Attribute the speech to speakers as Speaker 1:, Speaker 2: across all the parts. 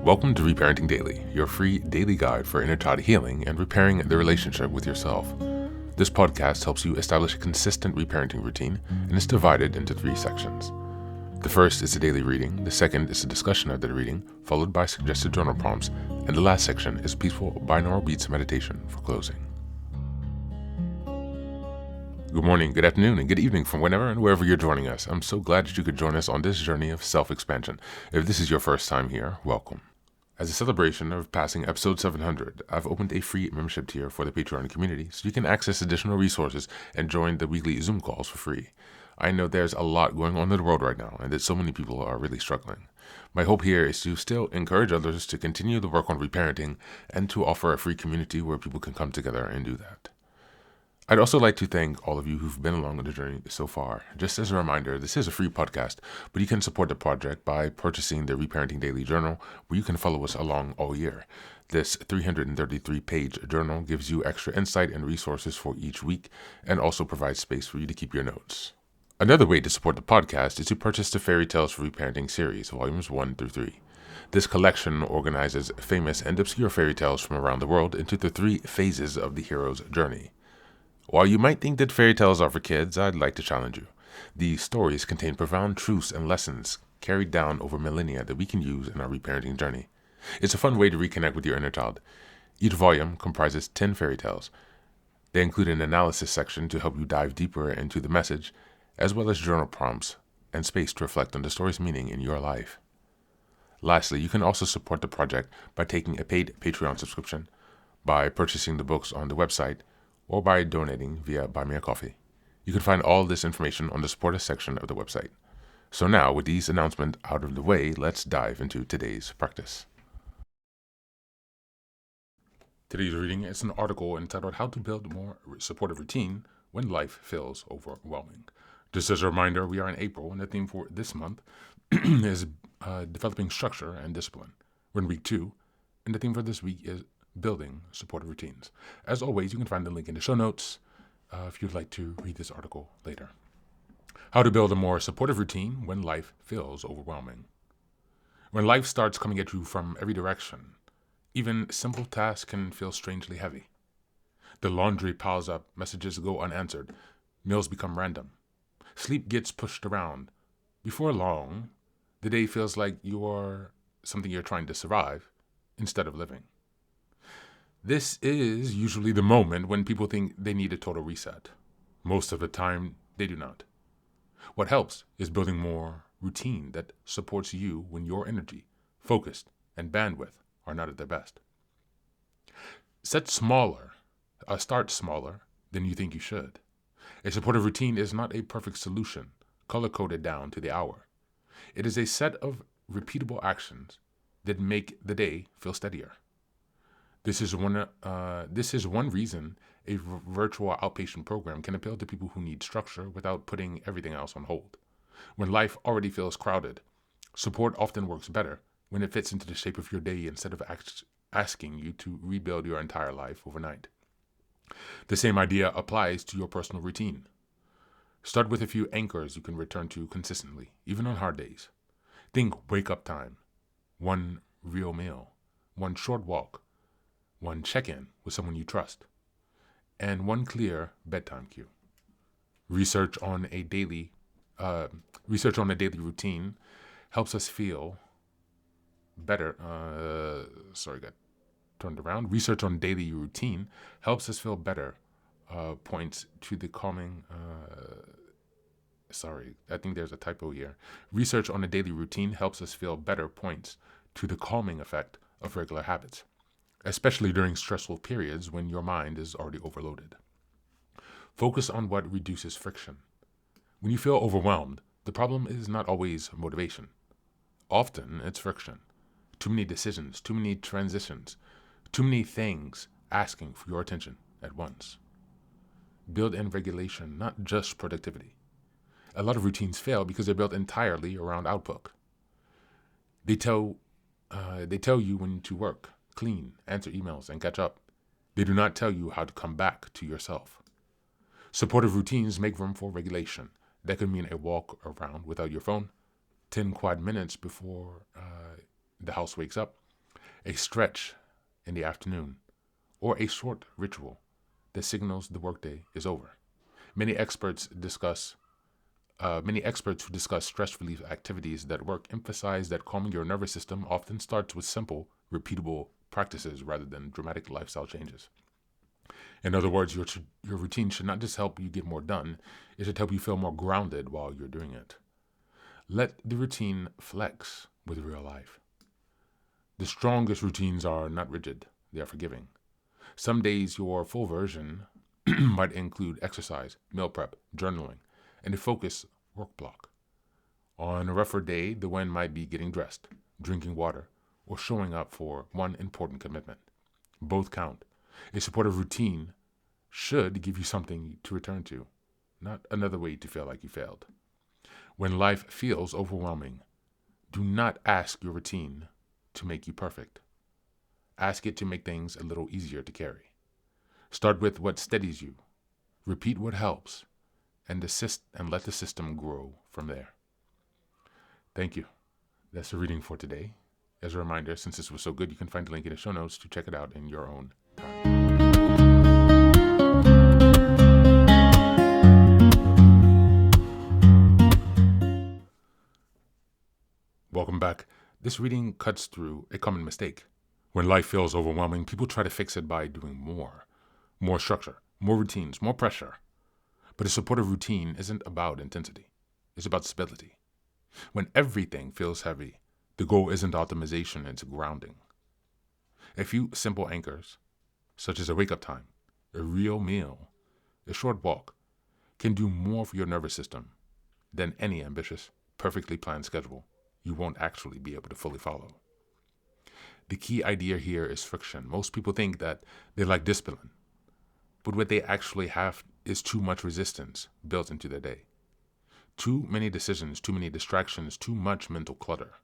Speaker 1: Welcome to Reparenting Daily, your free daily guide for inner child healing and repairing the relationship with yourself. This podcast helps you establish a consistent reparenting routine and is divided into 3 sections. The first is the daily reading, the second is a discussion of the reading, followed by suggested journal prompts, and the last section is peaceful binaural beats meditation for closing. Good morning, good afternoon, and good evening from whenever and wherever you're joining us. I'm so glad that you could join us on this journey of self-expansion. If this is your first time here, welcome. As a celebration of passing episode 700, I've opened a free membership tier for the Patreon community so you can access additional resources and join the weekly Zoom calls for free. I know there's a lot going on in the world right now and that so many people are really struggling. My hope here is to still encourage others to continue the work on reparenting and to offer a free community where people can come together and do that. I'd also like to thank all of you who've been along on the journey so far. Just as a reminder, this is a free podcast, but you can support the project by purchasing the Reparenting Daily Journal, where you can follow us along all year. This 333-page journal gives you extra insight and resources for each week, and also provides space for you to keep your notes. Another way to support the podcast is to purchase the Fairy Tales for Reparenting series, volumes 1 through 3. This collection organizes famous and obscure fairy tales from around the world into the 3 phases of the hero's journey. While you might think that fairy tales are for kids, I'd like to challenge you. These stories contain profound truths and lessons carried down over millennia that we can use in our reparenting journey. It's a fun way to reconnect with your inner child. Each volume comprises 10 fairy tales. They include an analysis section to help you dive deeper into the message, as well as journal prompts and space to reflect on the story's meaning in your life. Lastly, you can also support the project by taking a paid Patreon subscription, by purchasing the books on the website, or by donating via Buy Me a Coffee. You can find all this information on the Support Us section of the website. So now, with these announcements out of the way, let's dive into today's practice. Today's reading is an article entitled How to Build a More Supportive Routine When Life Feels Overwhelming. Just as a reminder, we are in April, and the theme for this month is developing structure and discipline. We're in week 2, and the theme for this week is building supportive routines. As always, you can find the link in the show notes if you'd like to read this article later. How to build a more supportive routine when life feels overwhelming. When life starts coming at you from every direction, even simple tasks can feel strangely heavy. The laundry piles up, messages go unanswered, meals become random, sleep gets pushed around. Before long, the day feels like you're trying to survive instead of living. This is usually the moment when people think they need a total reset. Most of the time, they do not. What helps is building more routine that supports you when your energy, focus, and bandwidth are not at their best. Start smaller than you think you should. A supportive routine is not a perfect solution, color-coded down to the hour. It is a set of repeatable actions that make the day feel steadier. This is one reason a virtual outpatient program can appeal to people who need structure without putting everything else on hold. When life already feels crowded, support often works better when it fits into the shape of your day instead of asking you to rebuild your entire life overnight. The same idea applies to your personal routine. Start with a few anchors you can return to consistently, even on hard days. Think wake-up time, one real meal, one short walk, one check-in with someone you trust, and one clear bedtime cue. Research on a daily routine helps us feel better. Research on daily routine helps us feel better. Points to the calming. I think there's a typo here. Research on a daily routine helps us feel better. Points to the calming effect of regular habits, especially during stressful periods when your mind is already overloaded. Focus on what reduces friction. When you feel overwhelmed, the problem is not always motivation. Often it's friction. Too many decisions, too many transitions, too many things asking for your attention at once. Build in regulation, not just productivity. A lot of routines fail because they're built entirely around output. They tell you when to work, clean, answer emails, and catch up. They do not tell you how to come back to yourself. Supportive routines make room for regulation. That could mean a walk around without your phone, 10 quiet minutes before the house wakes up, a stretch in the afternoon, or a short ritual that signals the workday is over. Many experts who discuss stress relief activities that work emphasize that calming your nervous system often starts with simple, repeatable practices rather than dramatic lifestyle changes. In other words, your routine should not just help you get more done, it should help you feel more grounded while you're doing it. Let the routine flex with real life. The strongest routines are not rigid, they are forgiving. Some days your full version might include exercise, meal prep, journaling, and a focused work block. On a rougher day, the win might be getting dressed, drinking water, or showing up for one important commitment. Both count. A supportive routine should give you something to return to, not another way to feel like you failed. When life feels overwhelming, do not ask your routine to make you perfect. Ask it to make things a little easier to carry. Start with what steadies you. Repeat what helps, and let the system grow from there. Thank you. That's the reading for today. As a reminder, since this was so good, you can find the link in the show notes to check it out in your own time. Welcome back. This reading cuts through a common mistake. When life feels overwhelming, people try to fix it by doing more. More structure, more routines, more pressure. But a supportive routine isn't about intensity. It's about stability. When everything feels heavy, the goal isn't optimization, it's grounding. A few simple anchors, such as a wake-up time, a real meal, a short walk, can do more for your nervous system than any ambitious, perfectly planned schedule you won't actually be able to fully follow. The key idea here is friction. Most people think that they like discipline, but what they actually have is too much resistance built into their day. Too many decisions, too many distractions, too much mental clutter.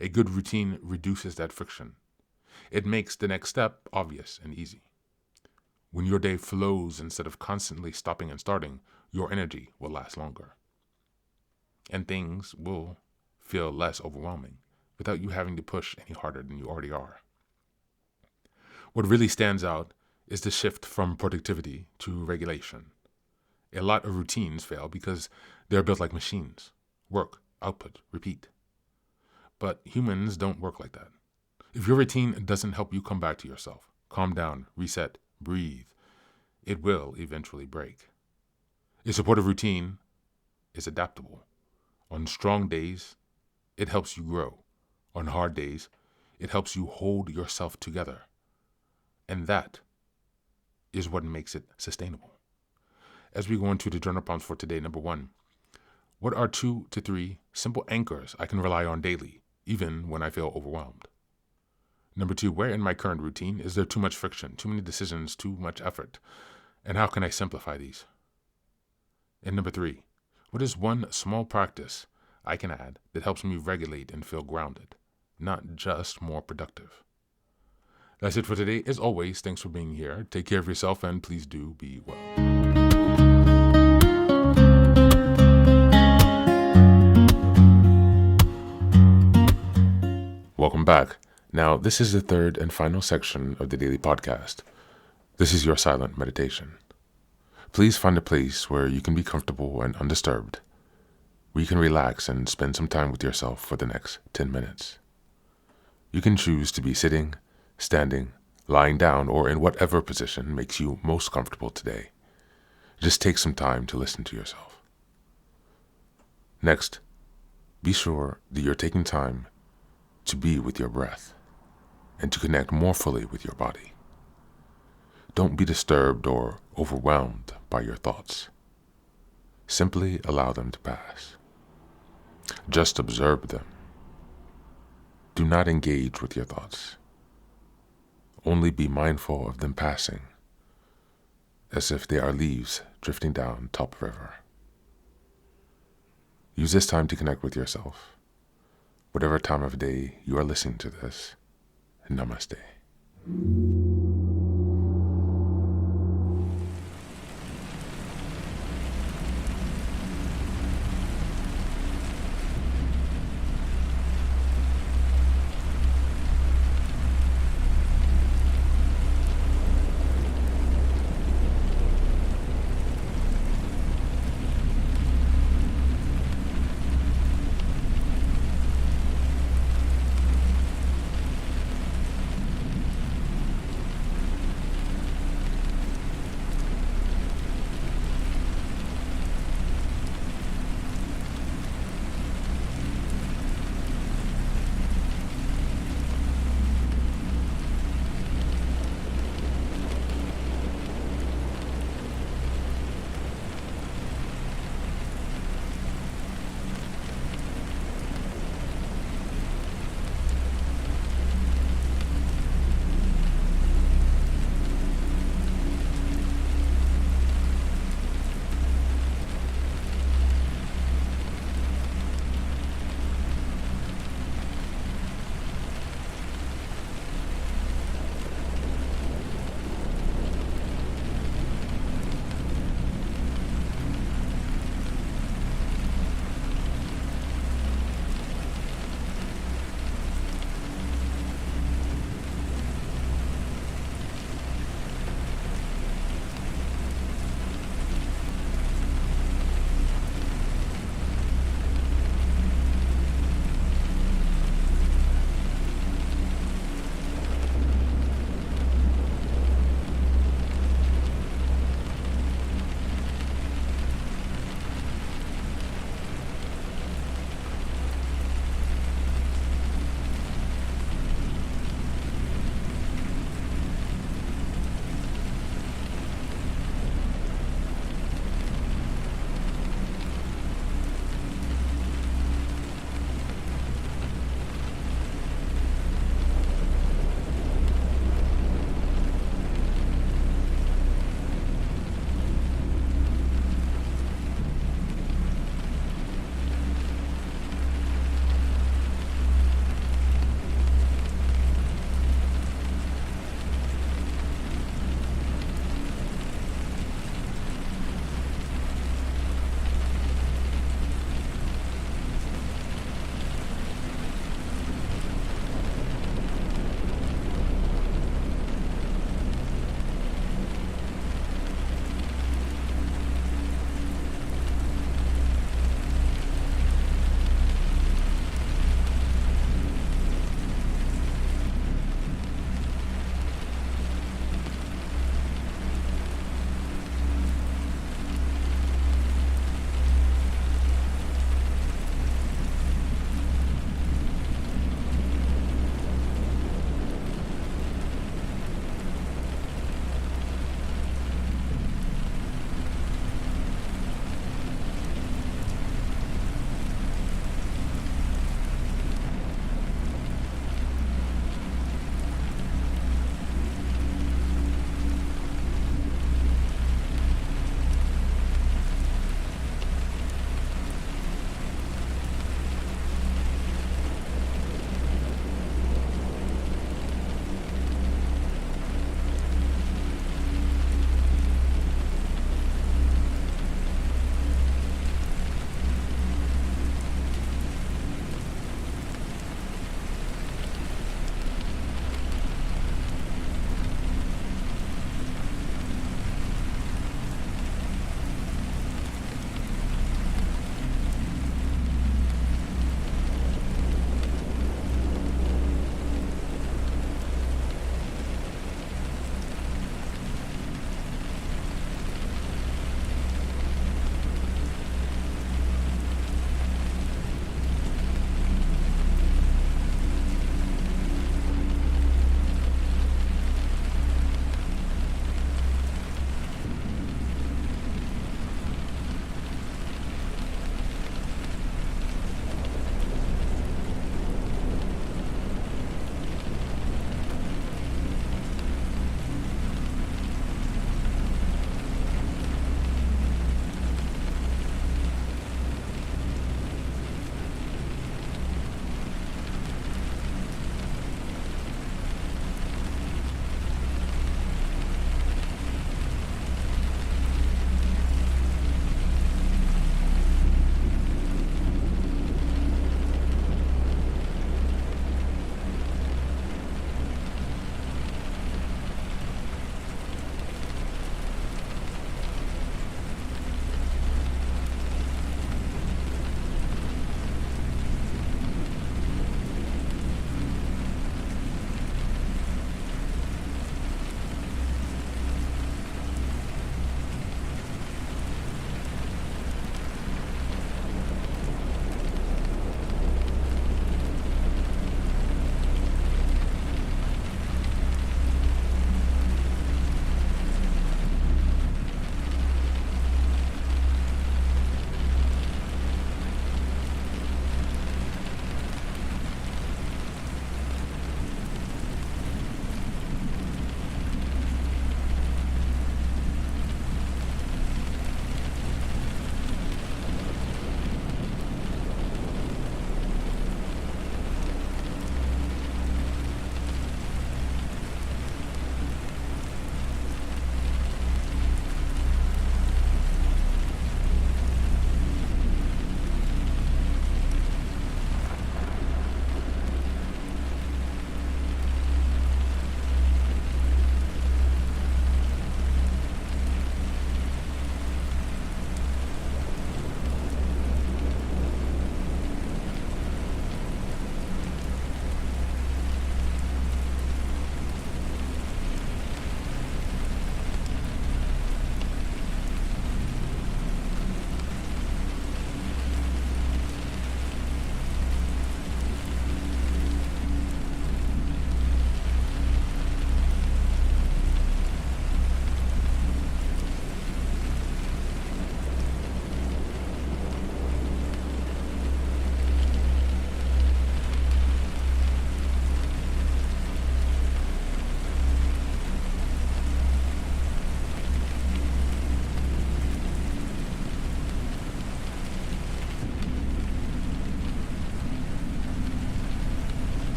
Speaker 1: A good routine reduces that friction. It makes the next step obvious and easy. When your day flows instead of constantly stopping and starting, your energy will last longer. And things will feel less overwhelming without you having to push any harder than you already are. What really stands out is the shift from productivity to regulation. A lot of routines fail because they're built like machines. Work, output, repeat. But humans don't work like that. If your routine doesn't help you come back to yourself, calm down, reset, breathe, it will eventually break. A supportive routine is adaptable. On strong days, it helps you grow. On hard days, it helps you hold yourself together. And that is what makes it sustainable. As we go into the journal prompts for today, number 1, what are 2 to 3 simple anchors I can rely on daily, even when I feel overwhelmed? Number 2, where in my current routine is there too much friction, too many decisions, too much effort? And how can I simplify these? And number 3, what is one small practice I can add that helps me regulate and feel grounded, not just more productive? That's it for today. As always, thanks for being here. Take care of yourself and please do be well. Welcome back. Now, this is the third and final section of the daily podcast. This is your silent meditation. Please find a place where you can be comfortable and undisturbed, where you can relax and spend some time with yourself for the next 10 minutes. You can choose to be sitting, standing, lying down, or in whatever position makes you most comfortable today. Just take some time to listen to yourself. Next, be sure that you're taking time to be with your breath and to connect more fully with your body. Don't be disturbed or overwhelmed by your thoughts. Simply allow them to pass. Just observe them. Do not engage with your thoughts. Only be mindful of them passing, as if they are leaves drifting down top river. Use this time to connect with yourself. Whatever time of day you are listening to this, namaste.